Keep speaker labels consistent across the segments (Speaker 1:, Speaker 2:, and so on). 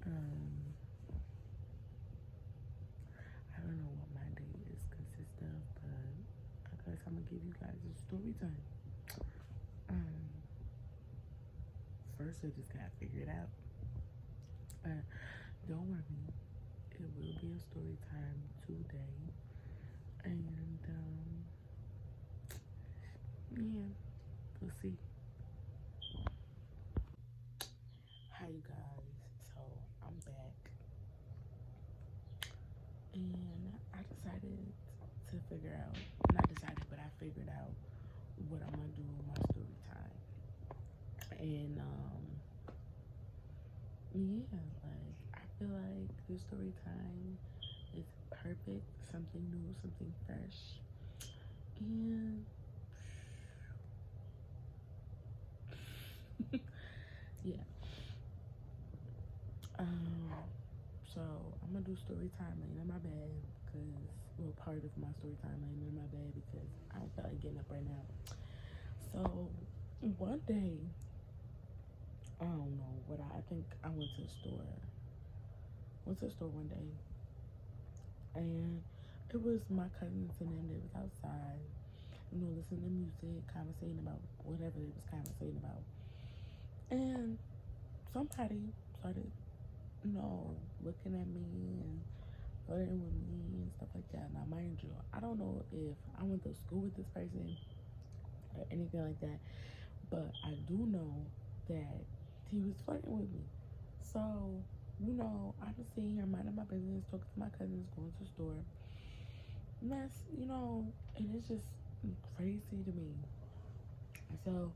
Speaker 1: Um, I don't know what my day is consist of, but I guess I'm gonna give you guys a story time. Um, First I just gotta figure it out. But don't worry, it will be a story time today. And yeah, we'll see. Hi you guys. So I'm back and I decided to figure out, not decided, but I figured out what I'm gonna do with my story time. And yeah, like I feel like this story time is perfect, something new, something fresh. And yeah. Um so I'm gonna do story time laying in my bed because, well, part of my story time laying in my bed because I don't feel like getting up right now. So one day, I don't know what I think I went to the store. Went to the store one day and it was my cousins and them. They was outside, listening to music, conversating about whatever they was conversating about. And somebody started, looking at me and flirting with me and stuff like that. Now, mind you, I don't know if I went to school with this person or anything like that, but I do know that he was flirting with me. So, I was sitting here minding my business, talking to my cousins, going to the store. And and it's just crazy to me. So,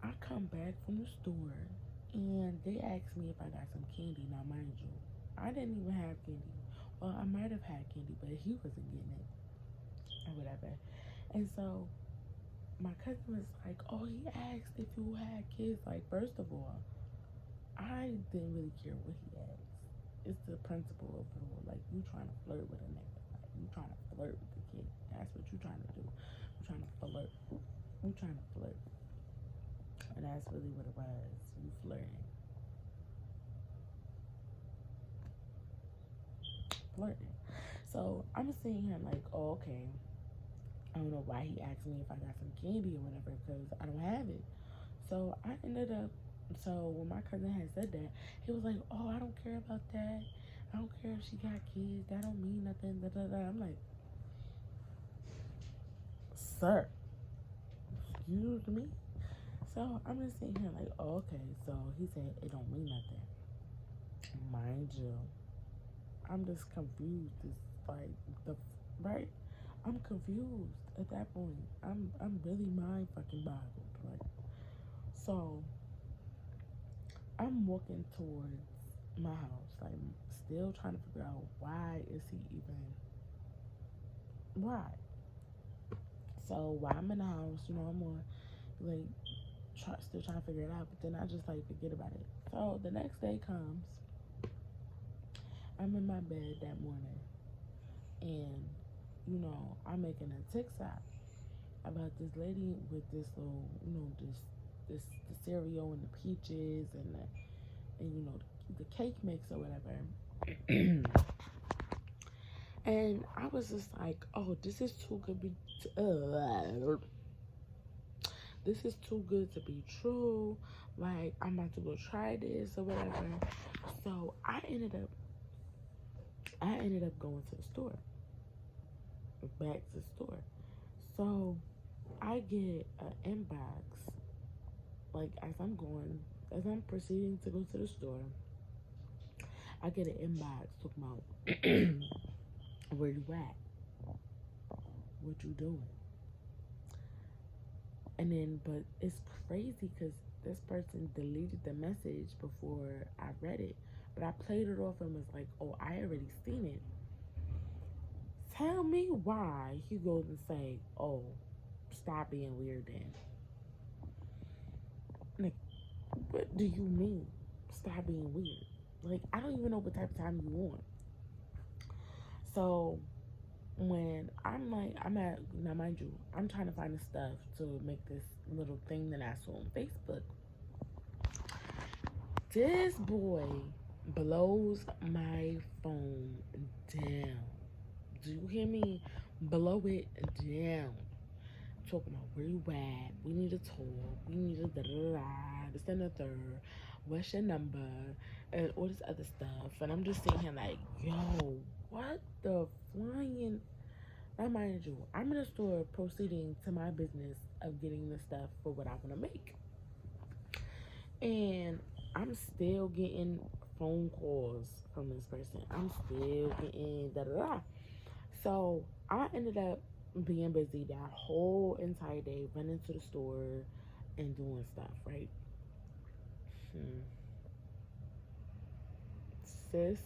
Speaker 1: I come back from the store and they asked me if I got some candy. Now, mind you, I didn't even have candy. Well, I might have had candy, but he wasn't getting it or whatever. And so my cousin was like, "Oh, he asked if you had kids." Like, first of all, I didn't really care what he asked. It's the principle of it all. Like, you trying to flirt with a nigga. Like, you trying to flirt with the kid. That's what you trying to do. You trying to flirt. You trying to flirt. And that's really what it was. You flirting. Flirting. So I'm sitting here like, oh, okay. I don't know why he asked me if I got some candy or whatever because I don't have it. So I ended up, so when my cousin had said that, he was like, "Oh, I don't care about that. I don't care if she got kids. That don't mean nothing." Da, da, da. I'm like, "Sir, excuse me." So I'm just sitting here like, oh, okay. So he said it don't mean nothing. Mind you, I'm just confused. It's like the right. I'm confused at that point. I'm really mind fucking boggled. Like, so I'm walking towards my house, like still trying to figure out why is he even why. So while I'm in the house, I'm on like still trying to figure it out, but then I just like forget about it. So the next day comes, I'm in my bed that morning, and I'm making a TikTok about this lady with this little, this the cereal and the peaches and the cake mix or whatever. And I was just like, oh, this is too good to be this is too good to be true. Like, I'm about to go try this or whatever. So I ended up going to the store, back to the store. So I get an inbox, like as I'm proceeding to go to the store, I get an inbox talking about where you at, what you doing. And then, but it's crazy because this person deleted the message before I read it. But I played it off and was like, oh, I already seen it. Tell me why he goes and say, oh, stop being weird then. Like, what do you mean? Stop being weird. Like, I don't even know what type of time you want. So when I'm at, now mind you, I'm trying to find the stuff to make this little thing that I saw on Facebook This boy blows my phone down. Do you hear me? Blow it down. Talking about where you at. We need to talk. We need to da da da. This and the third. What's your number? And all this other stuff. And I'm just sitting here like, yo, what the flying? Now, mind you, I'm in the store proceeding to my business of getting the stuff for what I want to make. And I'm still getting phone calls from this person. I'm still getting da da da. So I ended up being busy that whole entire day, running to the store and doing stuff, right? Hmm. Sis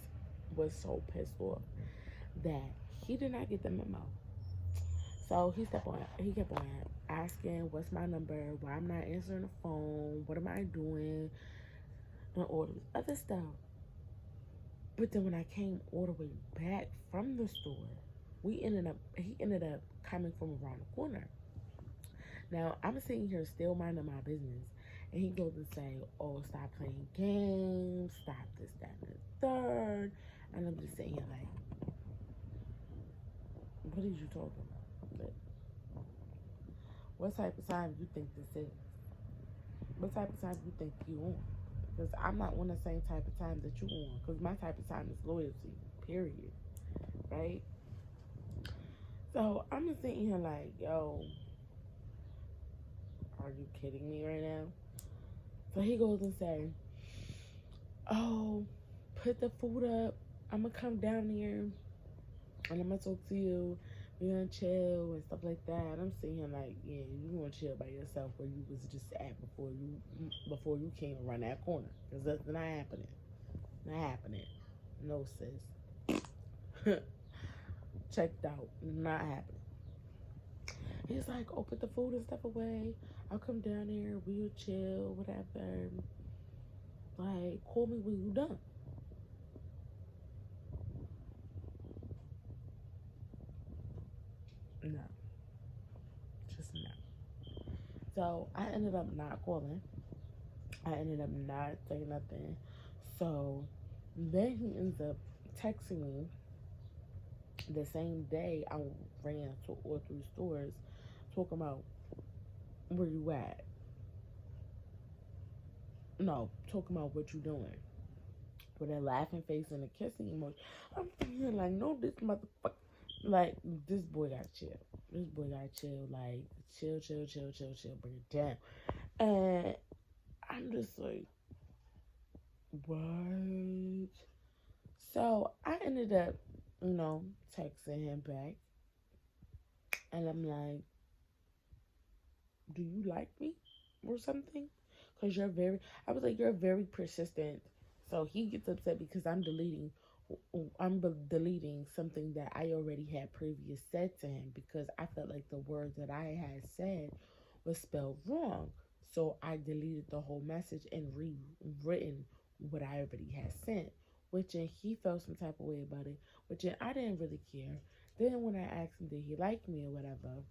Speaker 1: was so pissed off that he did not get the memo. So he kept on asking, what's my number? Why I'm not answering the phone? What am I doing? And all this other stuff. But then when I came all the way back from the store, he ended up coming from around the corner. Now I'm sitting here still minding my business, and he goes and say, "Oh, stop playing games, stop this, that, and the third." And I'm just sitting here like, "What are you talking about? Like, what type of time you think this is? What type of time you think you on? Because I'm not on the same type of time that you on. Because my type of time is loyalty, period, right?" So I'm just sitting here like, "Yo, are you kidding me right now?" So he goes and say, "Oh, put the food up. I'm gonna come down here and I'm gonna talk to you. We're gonna chill and stuff like that." I'm sitting here like, "Yeah, you gonna chill by yourself where you was just at before you came around that corner, because that's not happening. Not happening. No, sis. Checked out. Not happening." He's like, "Oh, put the food and stuff away. I'll come down here. We'll chill, whatever. Like, call me when you done." No, just no. So I ended up not calling. I ended up not saying nothing. So then he ends up texting me the same day I ran to all three stores, talking about where you at. No, talking about what you doing. With a laughing face and a kissing emoji. I'm feeling like, no, this motherfucker. Like, this boy got chill. This boy got chill. Like, chill, chill, chill, chill, chill. Bring it down. And I'm just like, what? So I ended up, texting him back. And I'm like, "Do you like me or something? Because I was like, you're very persistent." So he gets upset because I'm deleting something that I already had previous said to him, because I felt like the words that I had said was spelled wrong. So I deleted the whole message and rewritten what I already had sent, which then he felt some type of way about it, which then I didn't really care. Then when I asked him did he like me or whatever,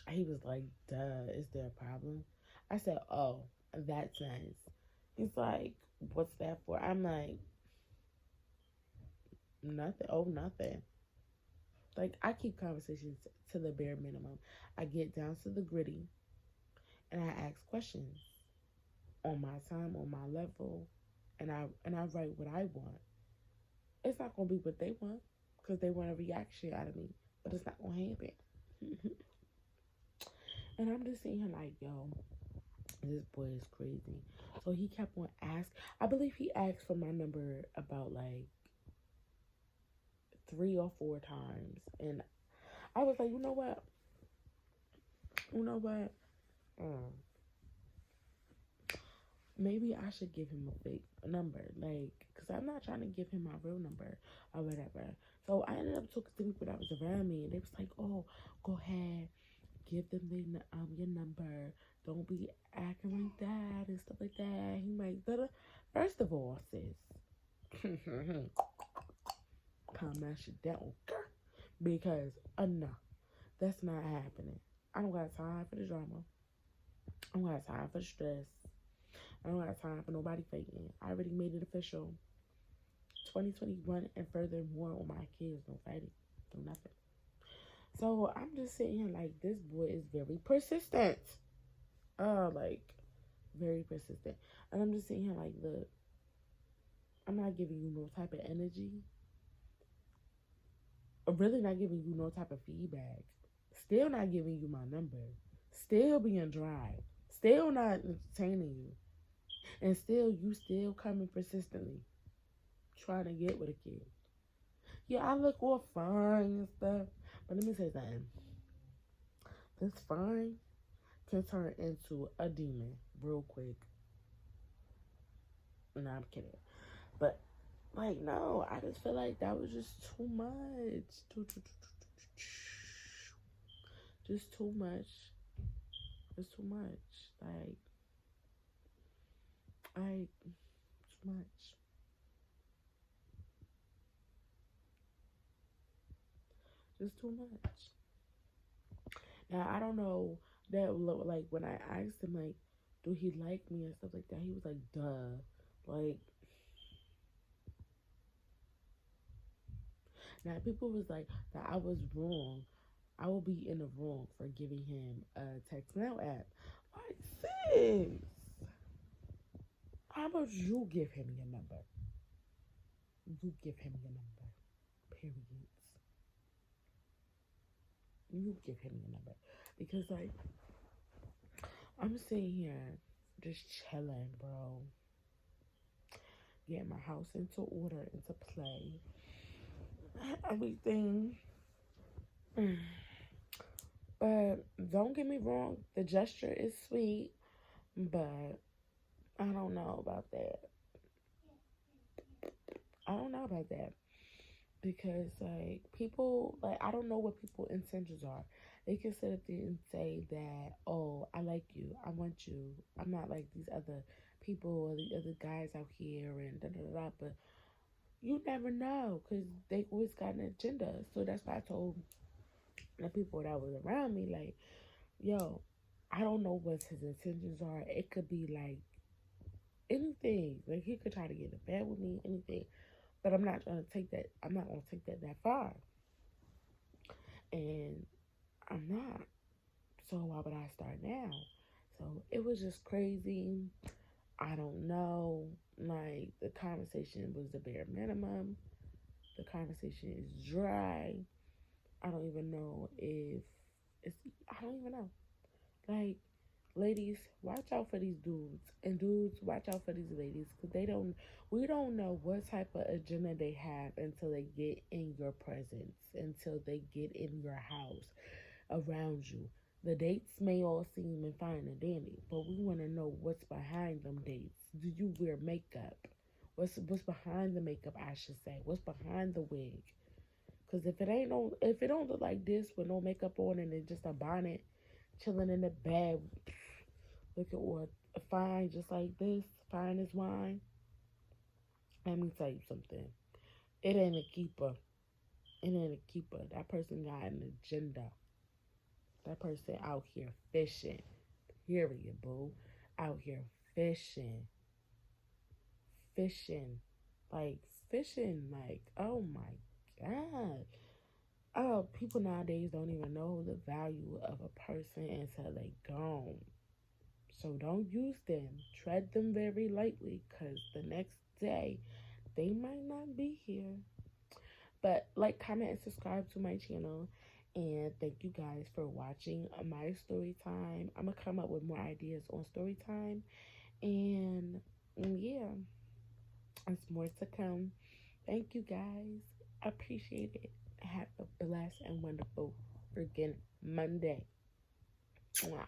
Speaker 1: he was like, "Duh, is there a problem?" I said, "Oh, that's nice." He's like, "What's that for?" I'm like, "Nothing. Oh, nothing." Like, I keep conversations to the bare minimum. I get down to the gritty and I ask questions on my time, on my level, and I write what I want. It's not gonna be what they want because they want a reaction out of me, but it's not gonna happen. And I'm just sitting here like, yo, this boy is crazy. So he kept on asking. I believe he asked for my number about like 3 or 4 times, and I was like, you know what? You know what? Um, Maybe I should give him a fake number, like, cause I'm not trying to give him my real number or whatever. So I ended up talking to people that was around me, and they was like, "Oh, go ahead, give them your number. Don't be acting like that and stuff like that." He might, first of all, sis, calm that shit down, because enough. That's not happening. I don't got time for the drama. I don't got time for the stress. I don't got time for nobody faking. I already made it official. 2021 and furthermore on my kids. No fighting. No nothing. So I'm just sitting here like this boy is very persistent. Like very persistent. And I'm just sitting here like, look, I'm not giving you no type of energy. I'm really not giving you no type of feedback. Still not giving you my number. Still being dry. Still not entertaining you. And still you still coming persistently. Trying to get with a kid. Yeah, I look all fine and stuff. But let me say something. This fine can turn into a demon real quick. No, I'm kidding. But like, no, I just feel like that was just too much. Just too much. It's too much. Like too much. Just too much. Now I don't know that like when I asked him like, do he like me and stuff like that, he was like, duh. Like now people was like that I was wrong. I will be in the wrong for giving him a text now app. Like sis, how about you give him your number? You give him your number. Period. You give him your number. Because like I'm sitting here just chilling, bro. Getting my house into order, into play. Everything. But don't get me wrong, the gesture is sweet, but I don't know about that. I don't know about that. Because like people like I don't know what people's intentions are. They can sit up there and say that, oh, I like you, I want you. I'm not like these other people or the other guys out here and da da da. But you never know because they always got an agenda. So that's why I told the people that was around me like, yo, I don't know what his intentions are. It could be like anything. Like he could try to get in bed with me, anything. But I'm not gonna take that. I'm not gonna take that far. And I'm not. So why would I start now? So it was just crazy. I don't know. Like the conversation was the bare minimum. The conversation is dry. I don't even know if it's. I don't even know. Like, ladies, watch out for these dudes, and dudes, watch out for these ladies, because they don't. We don't know what type of agenda they have until they get in your presence, until they get in your house, around you. The dates may all seem fine and dandy, but we want to know what's behind them dates. Do you wear makeup? What's behind the makeup? I should say. What's behind the wig? Because if it don't look like this with no makeup on and it's just a bonnet, chilling in the bed, looking or fine just like this, fine as wine. Let me tell you something. It ain't a keeper. It ain't a keeper. That person got an agenda. That person out here fishing. Period, boo. Out here fishing. Fishing. Like, fishing. Like, oh my God. Oh, people nowadays don't even know the value of a person until they gone. So don't use them. Tread them very lightly because the next day they might not be here. But like, comment, and subscribe to my channel. And thank you guys for watching my story time. I'm going to come up with more ideas on story time. And yeah, it's more to come. Thank you guys. I appreciate it. Have a blessed and wonderful freaking Monday. Mwah.